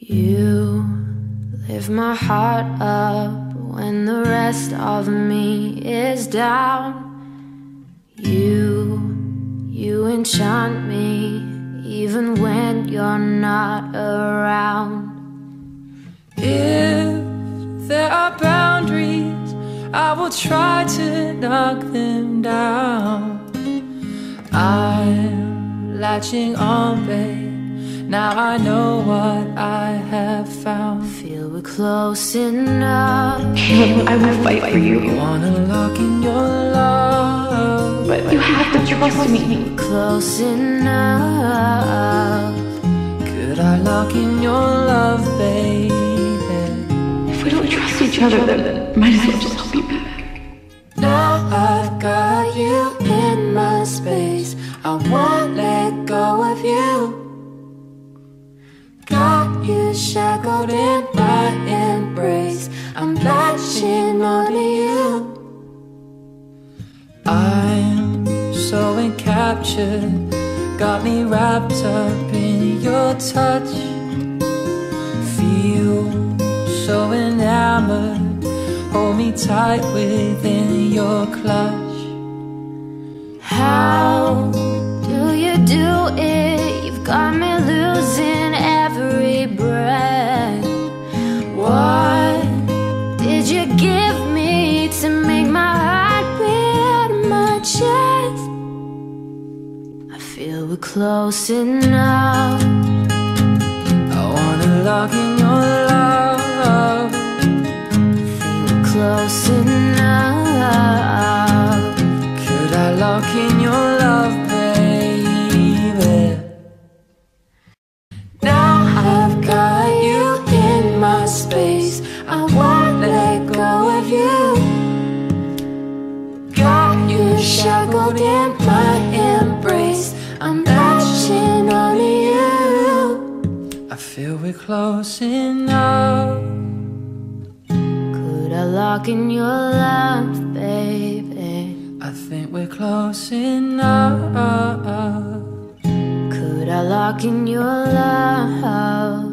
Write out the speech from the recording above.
You lift my heart up when the rest of me is down. You enchant me even when you're not around. If there are boundaries, I will try to knock them down. I'm latching on, babe. Now I know what I have found. Feel we're close enough. I will fight for you. I wanna lock in your love, but you have to trust me. Close enough. Could I lock in your love, baby? If we don't trust each other, then might as well just help you back. Now I've got you in my space. I won't let go of you. Got you shackled in my embrace. I'm latching onto you. I'm so encaptured, got me wrapped up in your touch. Feel so enamored, hold me tight within your clutch. How do you do it? You've got me losing every breath. What did you give me to make my heart beat out of my chest? I feel we're close enough. I wanna lock in your love. Feel we're close enough. Could I lock in your love, baby? Now I've got you in my space. I won't let go of you. Got you shackled in my embrace. I'm latching onto you. I feel we're close enough. Could I lock in your love, baby? I think we're close enough. Could I lock in your love?